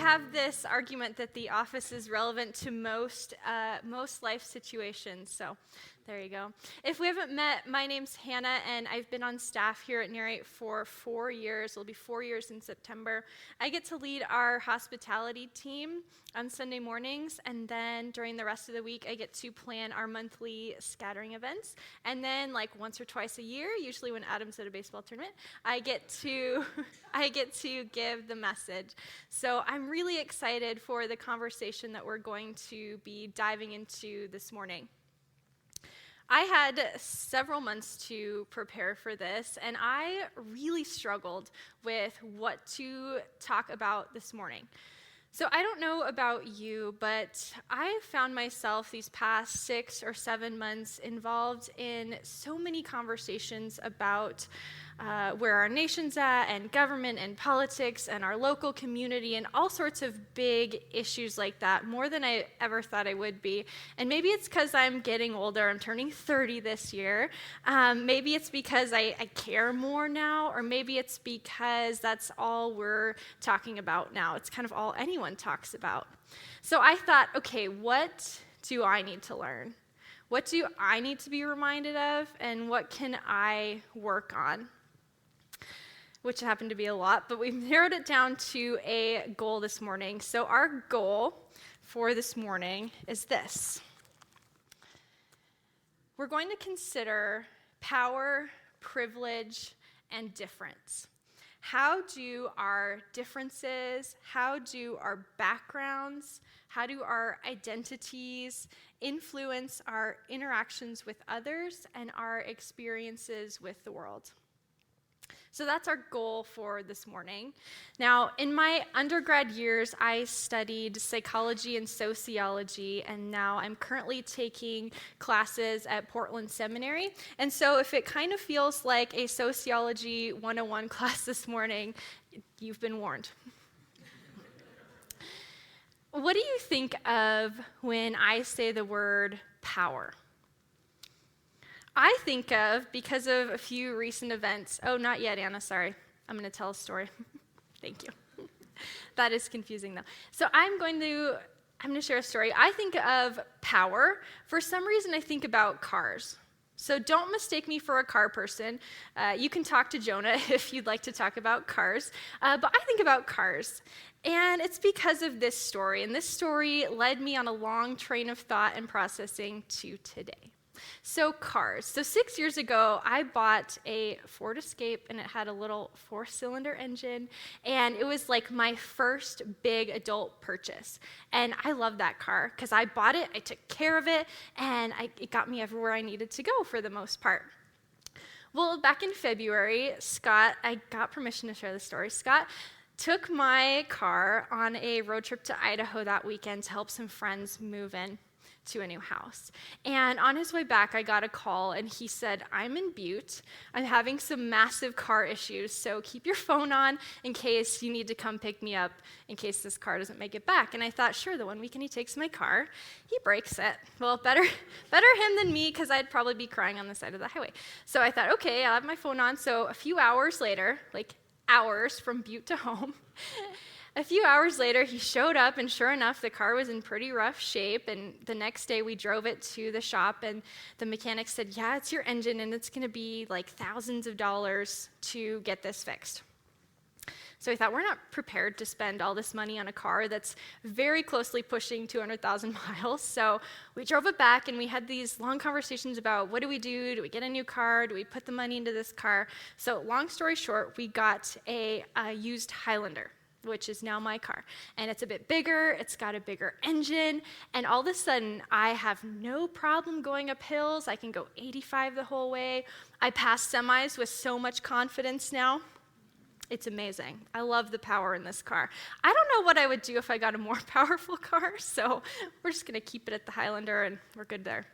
have this argument that the office is relevant to most life situations, so there you go. If we haven't met, my name's Hannah, and I've been on staff here at Narrate for 4 years. It'll be 4 years in September. I get to lead our hospitality team on Sunday mornings, and then during the rest of the week, I get to plan our monthly scattering events. And then, like once or twice a year, usually when Adam's at a baseball tournament, I get to give the message. So I'm really excited for the conversation that we're going to be diving into this morning. I had several months to prepare for this, and I really struggled with what to talk about this morning. So I don't know about you, but I found myself these past 6 or 7 months involved in so many conversations about where our nation's at, and government, and politics, and our local community, and all sorts of big issues like that, more than I ever thought I would be. And maybe it's because I'm getting older. I'm turning 30 this year. Maybe it's because I care more now, or maybe it's because that's all we're talking about now. It's kind of all anyone talks about. So I thought, okay, what do I need to learn? What do I need to be reminded of, and what can I work on? Which happened to be a lot, but we've narrowed it down to a goal this morning. So our goal for this morning is this. We're going to consider power, privilege, and difference. How do our differences, how do our backgrounds, how do our identities influence our interactions with others and our experiences with the world? So that's our goal for this morning. Now, in my undergrad years, I studied psychology and sociology, and now I'm currently taking classes at Portland Seminary. And so if it kind of feels like a Sociology 101 class this morning, you've been warned. What do you think of when I say the word power? I think of, because of a few recent events. Oh, not yet, Anna, sorry. I'm going to tell a story. Thank you. That is confusing, though. So I'm going to share a story. I think of power. For some reason, I think about cars. So don't mistake me for a car person. You can talk to Jonah if you'd like to talk about cars. But I think about cars. And it's because of this story. And this story led me on a long train of thought and processing to today. So cars. So 6 years ago, I bought a Ford Escape, and it had a little 4-cylinder engine, and it was like my first big adult purchase. And I love that car because I bought it, I took care of it, and it got me everywhere I needed to go for the most part. Well, back in February, I got permission to share the story. Scott took my car on a road trip to Idaho that weekend to help some friends move in to a new house. And on his way back, I got a call, and he said, I'm in Butte. I'm having some massive car issues, so keep your phone on in case you need to come pick me up in case this car doesn't make it back. And I thought, sure, the one weekend he takes my car, he breaks it. Well, better him than me, because I'd probably be crying on the side of the highway. So I thought, okay, I'll have my phone on. So a few hours later, like hours from Butte to home, a few hours later, he showed up, and sure enough, the car was in pretty rough shape, and the next day we drove it to the shop, and the mechanic said, yeah, it's your engine, and it's going to be like thousands of dollars to get this fixed. So we thought, we're not prepared to spend all this money on a car that's very closely pushing 200,000 miles, so we drove it back, and we had these long conversations about what do we do? Do we get a new car? Do we put the money into this car? So long story short, we got a used Highlander, which is now my car. And it's a bit bigger, it's got a bigger engine, and all of a sudden, I have no problem going up hills. I can go 85 the whole way. I pass semis with so much confidence now. It's amazing. I love the power in this car. I don't know what I would do if I got a more powerful car, so we're just gonna keep it at the Highlander, and we're good there.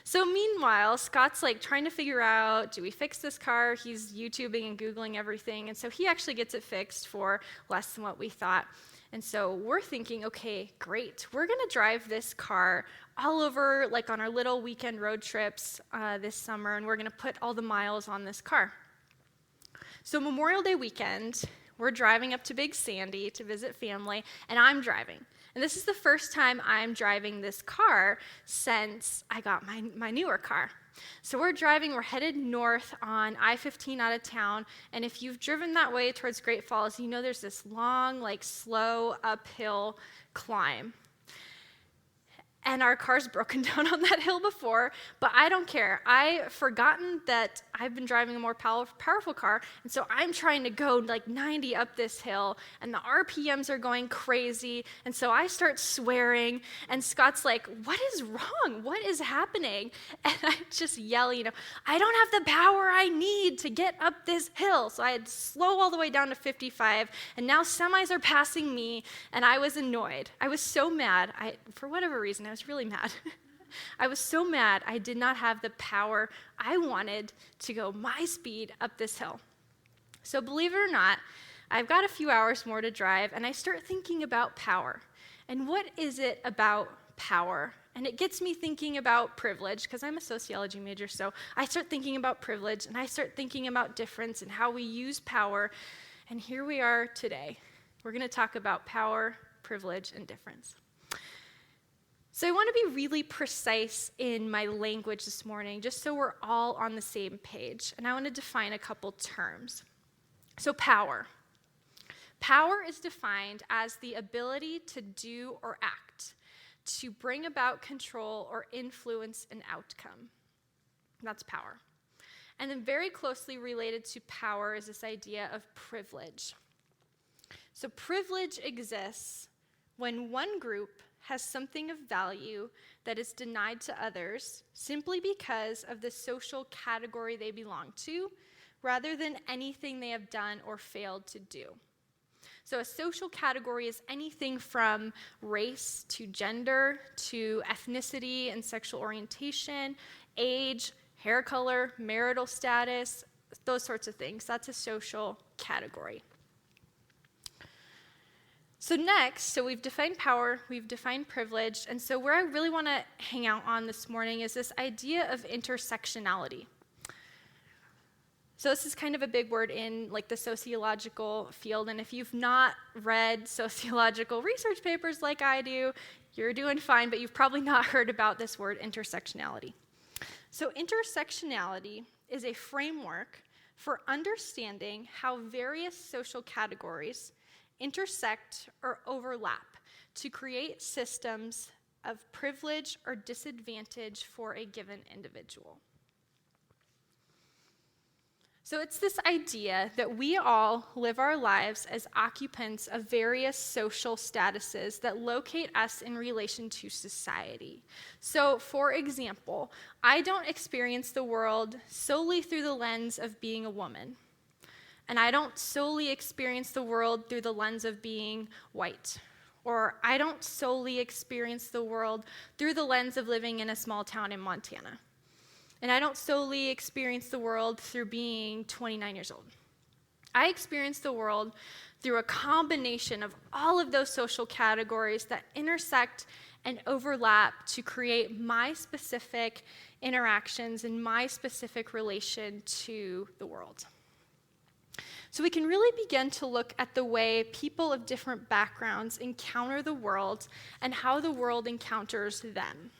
So meanwhile, Scott's like trying to figure out, do we fix this car? He's YouTubing and Googling everything, and so he actually gets it fixed for less than what we thought. And so we're thinking, okay, great. We're gonna drive this car all over, like on our little weekend road trips this summer, and we're gonna put all the miles on this car. So Memorial Day weekend, We're driving up to Big Sandy to visit family, and I'm driving. And this is the first time I'm driving this car since I got my newer car. So we're driving, we're headed north on I-15 out of town, and if you've driven that way towards Great Falls, you know there's this long, slow uphill climb. And our car's broken down on that hill before, but I don't care. I've forgotten that I've been driving a more powerful car, and so I'm trying to go 90 up this hill, and the RPMs are going crazy, and so I start swearing, and Scott's like, "What is wrong? What is happening?" And I just yell, "I don't have the power I need to get up this hill." So I had to slow all the way down to 55, and now semis are passing me, and I was annoyed. I was so mad. For whatever reason, I was really mad. I was so mad I did not have the power I wanted to go my speed up this hill. So believe it or not, I've got a few hours more to drive, and I start thinking about power. And what is it about power? And it gets me thinking about privilege, because I'm a sociology major, so I start thinking about privilege, and I start thinking about difference and how we use power. And here we are today. We're going to talk about power, privilege, and difference. So I want to be really precise in my language this morning, just so we're all on the same page. And I want to define a couple terms. So power. Power is defined as the ability to do or act, to bring about control or influence an outcome. That's power. And then very closely related to power is this idea of privilege. So privilege exists when one group has something of value that is denied to others simply because of the social category they belong to, rather than anything they have done or failed to do. So a social category is anything from race to gender to ethnicity and sexual orientation, age, hair color, marital status, those sorts of things. That's a social category. So next, we've defined power, we've defined privilege, and so where I really want to hang out on this morning is this idea of intersectionality. So this is kind of a big word in the sociological field, and if you've not read sociological research papers like I do, you're doing fine, but you've probably not heard about this word intersectionality. So intersectionality is a framework for understanding how various social categories intersect or overlap to create systems of privilege or disadvantage for a given individual. So it's this idea that we all live our lives as occupants of various social statuses that locate us in relation to society. So, for example, I don't experience the world solely through the lens of being a woman. And I don't solely experience the world through the lens of being white. Or I don't solely experience the world through the lens of living in a small town in Montana. And I don't solely experience the world through being 29 years old. I experience the world through a combination of all of those social categories that intersect and overlap to create my specific interactions and my specific relation to the world. So we can really begin to look at the way people of different backgrounds encounter the world and how the world encounters them.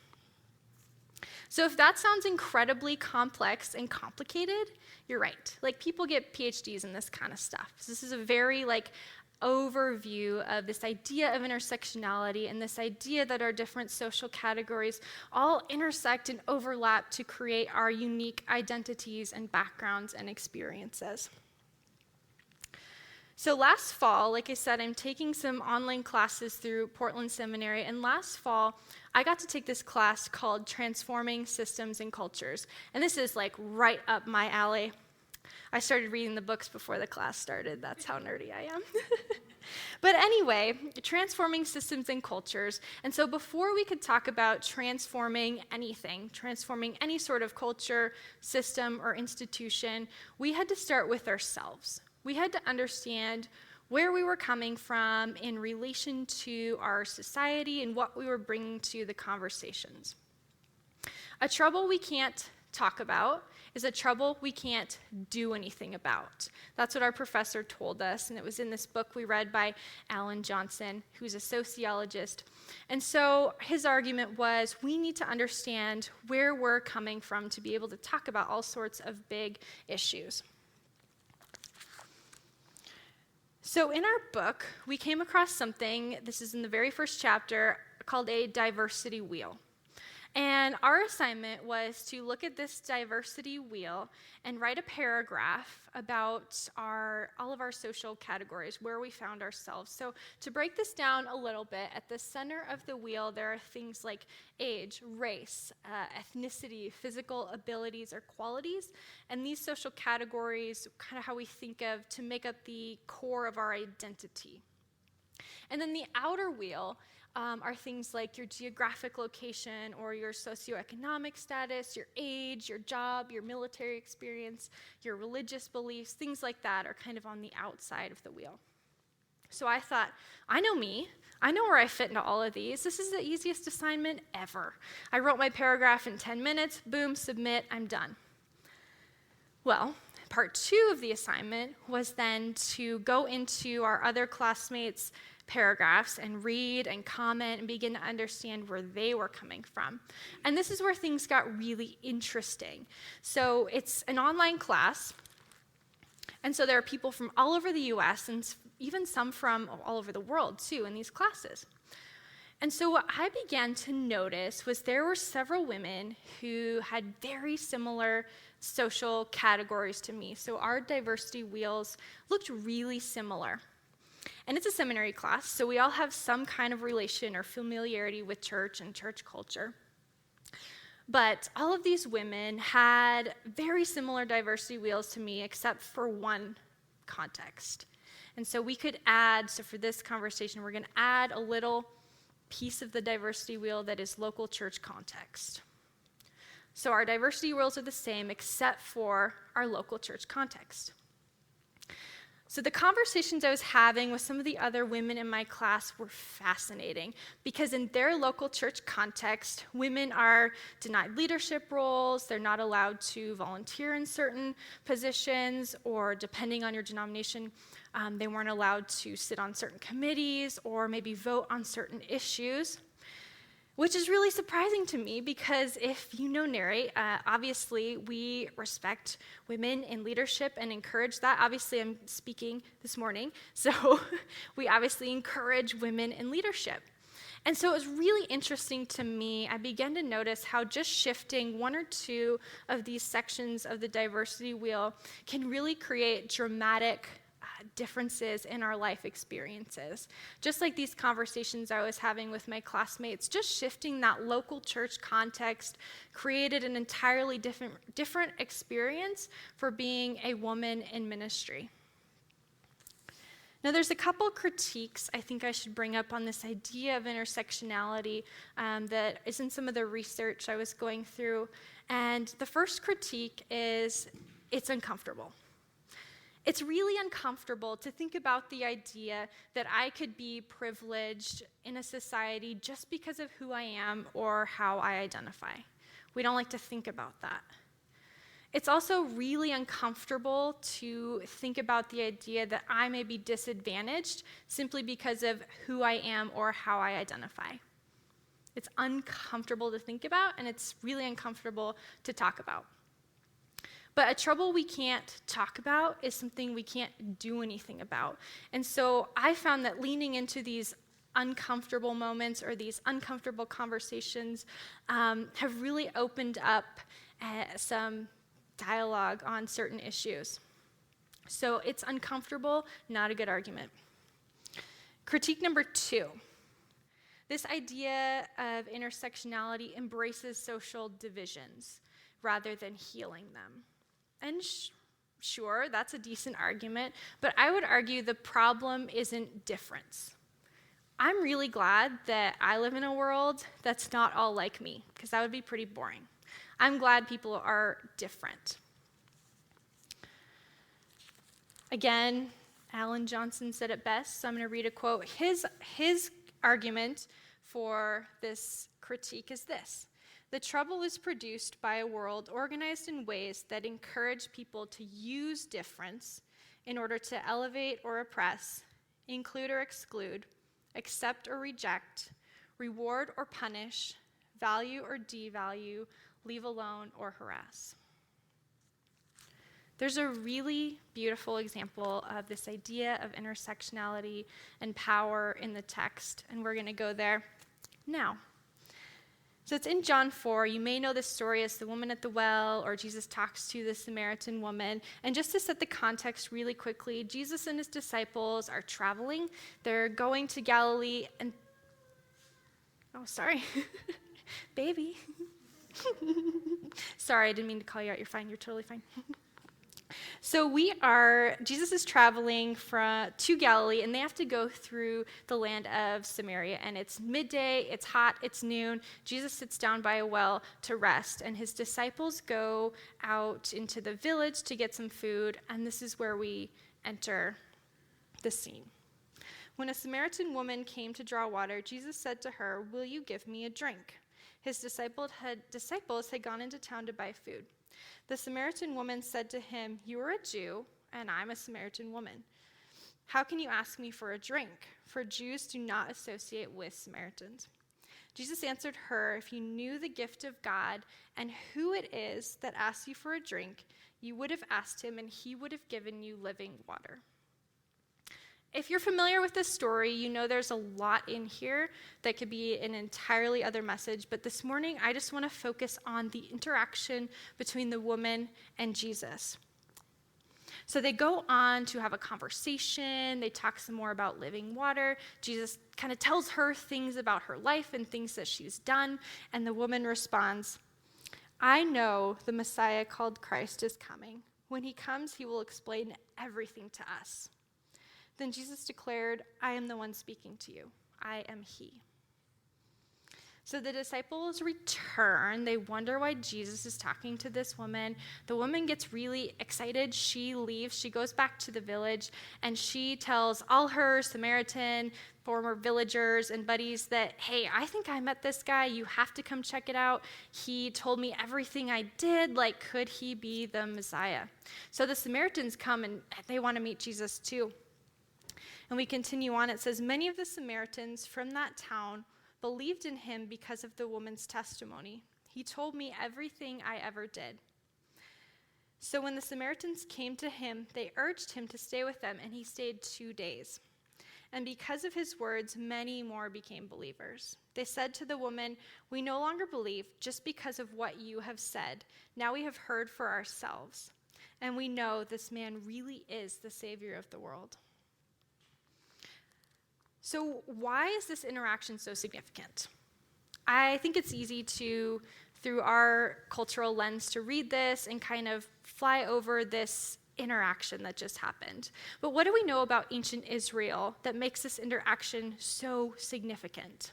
So if that sounds incredibly complex and complicated, you're right. People get PhDs in this kind of stuff. So this is a very overview of this idea of intersectionality and this idea that our different social categories all intersect and overlap to create our unique identities and backgrounds and experiences. So last fall, like I said, I'm taking some online classes through Portland Seminary, and last fall, I got to take this class called Transforming Systems and Cultures, and this is right up my alley. I started reading the books before the class started. That's how nerdy I am. But anyway, transforming systems and cultures, and so before we could talk about transforming anything, transforming any sort of culture, system, or institution, we had to start with ourselves. We had to understand where we were coming from in relation to our society and what we were bringing to the conversations. A trouble we can't talk about is a trouble we can't do anything about. That's what our professor told us, and it was in this book we read by Alan Johnson, who's a sociologist. And so his argument was we need to understand where we're coming from to be able to talk about all sorts of big issues. So in our book, we came across something, this is in the very first chapter, called a diversity wheel. And our assignment was to look at this diversity wheel and write a paragraph about all of our social categories, where we found ourselves. So to break this down a little bit, at the center of the wheel, there are things like age, race, ethnicity, physical abilities or qualities, and these social categories, kind of how we think of to make up the core of our identity. And then the outer wheel are things like your geographic location or your socioeconomic status, your age, your job, your military experience, your religious beliefs, things like that are kind of on the outside of the wheel. So I thought, I know me. I know where I fit into all of these. This is the easiest assignment ever. I wrote my paragraph in 10 minutes, boom, submit, I'm done. Well, part 2 of the assignment was then to go into our other classmates' paragraphs and read and comment and begin to understand where they were coming from. And this is where things got really interesting. So it's an online class, and so there are people from all over the US and even some from all over the world too in these classes. And so what I began to notice was there were several women who had very similar social categories to me. So our diversity wheels looked really similar. And it's a seminary class, so we all have some kind of relation or familiarity with church and church culture. But all of these women had very similar diversity wheels to me, except for one context. And so we could add, so for this conversation, we're going to add a little piece of the diversity wheel that is local church context. So our diversity wheels are the same, except for our local church context. So the conversations I was having with some of the other women in my class were fascinating because in their local church context, women are denied leadership roles, they're not allowed to volunteer in certain positions, or depending on your denomination, they weren't allowed to sit on certain committees or maybe vote on certain issues. Which is really surprising to me because if you know Narrate, obviously we respect women in leadership and encourage that. Obviously I'm speaking this morning, so we obviously encourage women in leadership. And so it was really interesting to me. I began to notice how just shifting one or two of these sections of the diversity wheel can really create dramatic differences in our life experiences. Just like these conversations I was having with my classmates, just shifting that local church context created an entirely different experience for being a woman in ministry. Now, there's a couple critiques I think I should bring up on this idea of intersectionality that is in some of the research I was going through. And the first critique is it's uncomfortable. It's really uncomfortable to think about the idea that I could be privileged in a society just because of who I am or how I identify. We don't like to think about that. It's also really uncomfortable to think about the idea that I may be disadvantaged simply because of who I am or how I identify. It's uncomfortable to think about, and it's really uncomfortable to talk about. But a trouble we can't talk about is something we can't do anything about. And so I found that leaning into these uncomfortable moments or these uncomfortable conversations have really opened up some dialogue on certain issues. So it's uncomfortable, not a good argument. Critique number 2. This idea of intersectionality embraces social divisions rather than healing them. And sure, that's a decent argument, but I would argue the problem isn't difference. I'm really glad that I live in a world that's not all like me, because that would be pretty boring. I'm glad people are different. Again, Alan Johnson said it best, so I'm going to read a quote. His argument for this critique is this: The trouble is produced by a world organized in ways that encourage people to use difference in order to elevate or oppress, include or exclude, accept or reject, reward or punish, value or devalue, leave alone or harass. There's a really beautiful example of this idea of intersectionality and power in the text, and we're going to go there now. So it's in John 4. You may know this story as the woman at the well, or Jesus talks to the Samaritan woman. And just to set the context really quickly, Jesus and his disciples are traveling. They're going to Galilee, and oh, sorry, baby. Sorry, I didn't mean to call you out. You're fine. You're totally fine. So Jesus is traveling to Galilee, and they have to go through the land of Samaria. And it's midday, it's hot, it's noon. Jesus sits down by a well to rest, and his disciples go out into the village to get some food, and this is where we enter the scene. When a Samaritan woman came to draw water, Jesus said to her, "Will you give me a drink?" His disciples had gone into town to buy food. The Samaritan woman said to him, "You are a Jew, and I'm a Samaritan woman. How can you ask me for a drink? For Jews do not associate with Samaritans." Jesus answered her, "If you knew the gift of God and who it is that asks you for a drink, you would have asked him, and he would have given you living water." If you're familiar with this story, you know there's a lot in here that could be an entirely other message, but this morning I just want to focus on the interaction between the woman and Jesus. So they go on to have a conversation, they talk some more about living water. Jesus kind of tells her things about her life and things that she's done, and the woman responds, "I know the Messiah called Christ is coming. When he comes, he will explain everything to us." Then Jesus declared, "I am the one speaking to you. I am he." So the disciples return. They wonder why Jesus is talking to this woman. The woman gets really excited. She leaves. She goes back to the village, and she tells all her Samaritan former villagers and buddies that, "Hey, I think I met this guy. You have to come check it out. He told me everything I did. Like, could he be the Messiah?" So the Samaritans come, and they want to meet Jesus too. And we continue on. It says, "Many of the Samaritans from that town believed in him because of the woman's testimony. He told me everything I ever did." So when the Samaritans came to him, they urged him to stay with them, and he stayed 2 days. And because of his words, many more became believers. They said to the woman, "We no longer believe just because of what you have said. Now we have heard for ourselves, and we know this man really is the Savior of the world." So why is this interaction so significant? I think it's easy to, through our cultural lens, to read this and kind of fly over this interaction that just happened. But what do we know about ancient Israel that makes this interaction so significant?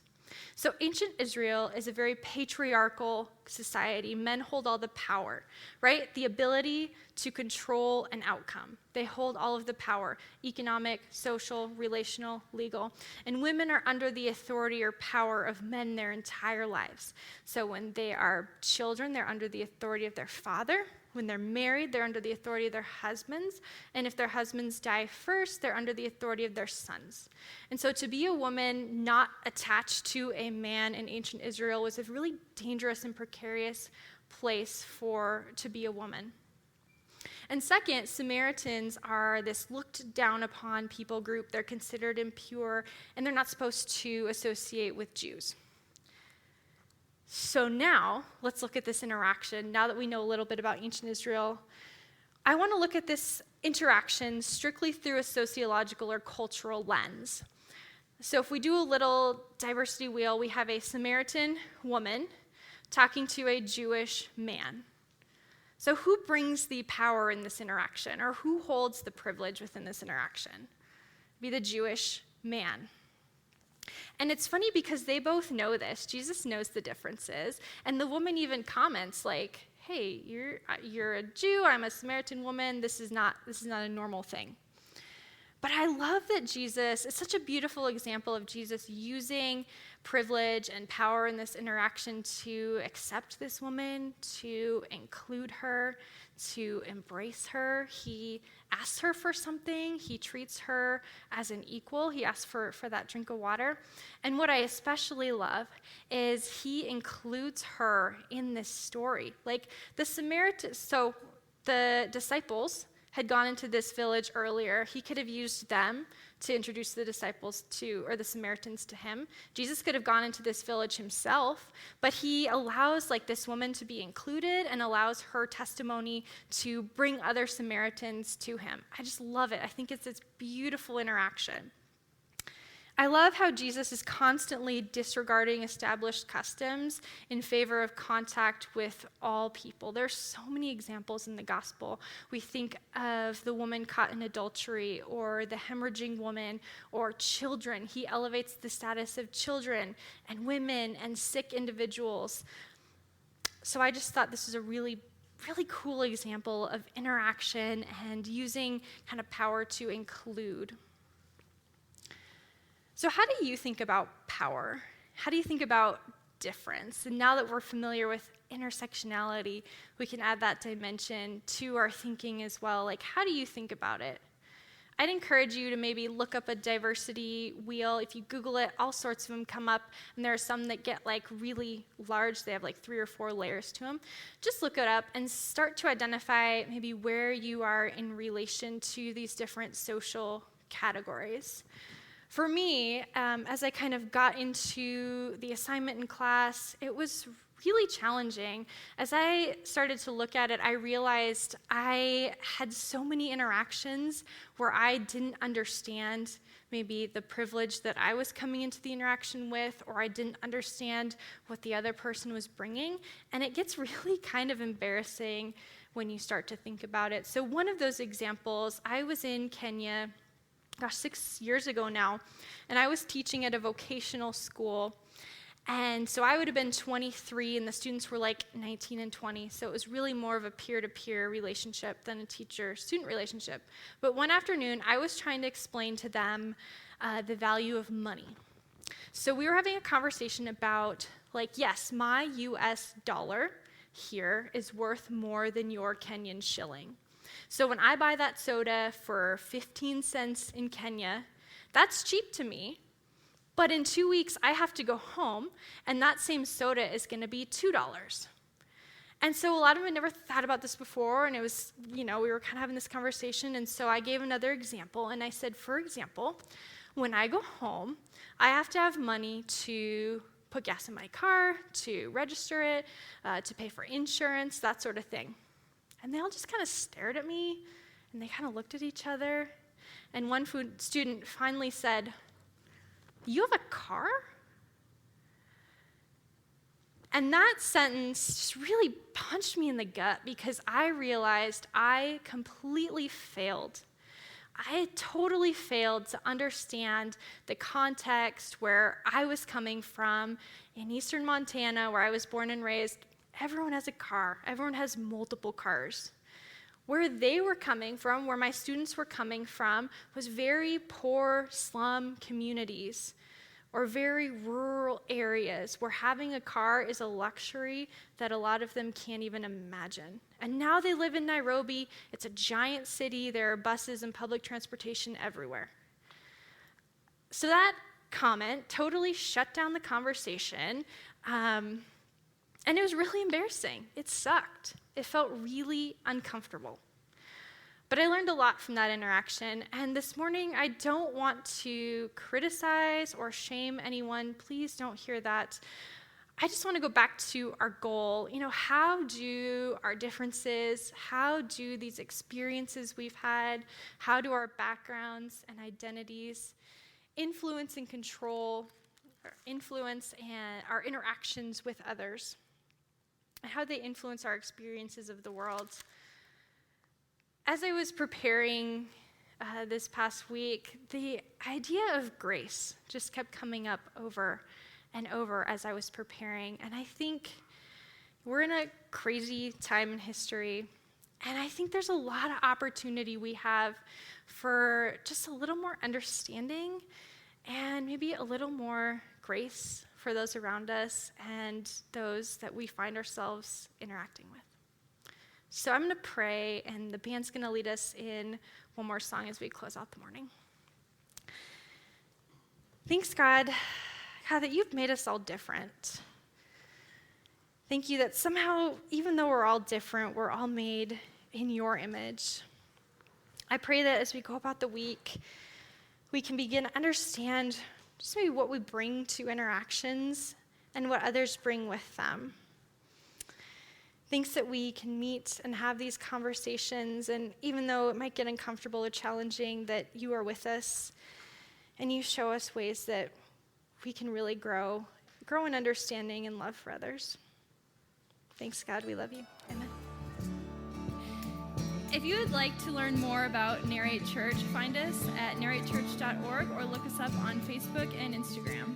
So ancient Israel is a very patriarchal society. Men hold all the power, right? The ability to control an outcome. They hold all of the power, economic, social, relational, legal. And women are under the authority or power of men their entire lives. So when they are children, they're under the authority of their father. When they're married, they're under the authority of their husbands. And if their husbands die first, they're under the authority of their sons. And so to be a woman not attached to a man in ancient Israel was a really dangerous and precarious place to be a woman. And second, Samaritans are this looked down upon people group. They're considered impure, and they're not supposed to associate with Jews. So now, let's look at this interaction. Now that we know a little bit about ancient Israel, I want to look at this interaction strictly through a sociological or cultural lens. So if we do a little diversity wheel, we have a Samaritan woman talking to a Jewish man. So who brings the power in this interaction, or who holds the privilege within this interaction? It'd be the Jewish man. And it's funny because they both know this. Jesus knows the differences. And the woman even comments like, "Hey, you're a Jew, I'm a Samaritan woman. This is not a normal thing." But I love that Jesus, it's such a beautiful example of Jesus using privilege and power in this interaction to accept this woman, to include her, to embrace her. He asks her for something. He treats her as an equal. He asks for that drink of water. And what I especially love is he includes her in this story. Like the disciples had gone into this village earlier. He could have used them to introduce the disciples to, or the Samaritans to him. Jesus could have gone into this village himself, but he allows this woman to be included and allows her testimony to bring other Samaritans to him. I just love it. I think it's this beautiful interaction. I love how Jesus is constantly disregarding established customs in favor of contact with all people. There's so many examples in the gospel. We think of the woman caught in adultery, or the hemorrhaging woman, or children. He elevates the status of children and women and sick individuals. So I just thought this is a really cool example of interaction and using kind of power to include. So how do you think about power? How do you think about difference? And now that we're familiar with intersectionality, we can add that dimension to our thinking as well. How do you think about it? I'd encourage you to maybe look up a diversity wheel. If you Google it, all sorts of them come up, and there are some that get really large. They have 3 or 4 layers to them. Just look it up and start to identify maybe where you are in relation to these different social categories. For me, as I kind of got into the assignment in class, it was really challenging. As I started to look at it, I realized I had so many interactions where I didn't understand maybe the privilege that I was coming into the interaction with, or I didn't understand what the other person was bringing. And it gets really kind of embarrassing when you start to think about it. So one of those examples, I was in Kenya 6 years ago now, and I was teaching at a vocational school, and so I would have been 23, and the students were 19 and 20, so it was really more of a peer-to-peer relationship than a teacher-student relationship. But one afternoon, I was trying to explain to them the value of money. So we were having a conversation about, yes, my US dollar here is worth more than your Kenyan shilling. So when I buy that soda for 15 cents in Kenya, that's cheap to me, but in 2 weeks I have to go home, and that same soda is going to be $2. And so a lot of them had never thought about this before, and it was, we were kind of having this conversation, and so I gave another example, and I said, for example, when I go home, I have to have money to put gas in my car, to register it, to pay for insurance, that sort of thing. And they all just kind of stared at me, and they kind of looked at each other. And one student finally said, "You have a car?" And that sentence just really punched me in the gut, because I realized I completely failed. I had totally failed to understand the context where I was coming from in eastern Montana, where I was born and raised. Everyone has a car. Everyone has multiple cars. Where they were coming from, where my students were coming from, was very poor slum communities or very rural areas where having a car is a luxury that a lot of them can't even imagine. And now they live in Nairobi. It's a giant city. There are buses and public transportation everywhere. So that comment totally shut down the conversation. And it was really embarrassing. It sucked. It felt really uncomfortable. But I learned a lot from that interaction, and this morning I don't want to criticize or shame anyone. Please don't hear that. I just want to go back to our goal. How do our differences, how do these experiences we've had, how do our backgrounds and identities influence and control, or influence and our interactions with others? How they influence our experiences of the world. As I was preparing this past week, the idea of grace just kept coming up over and over as I was preparing. And I think we're in a crazy time in history, And I think there's a lot of opportunity we have for just a little more understanding and maybe a little more grace for those around us and those that we find ourselves interacting with. So I'm going to pray, and the band's going to lead us in one more song as we close out the morning. Thanks, God, that you've made us all different. Thank you that somehow, even though we're all different, we're all made in your image. I pray that as we go about the week, we can begin to understand just maybe what we bring to interactions and what others bring with them. Thanks that we can meet and have these conversations, and even though it might get uncomfortable or challenging, that you are with us and you show us ways that we can really grow in understanding and love for others. Thanks, God. We love you. Amen. If you would like to learn more about Narrate Church, find us at narratechurch.org or look us up on Facebook and Instagram.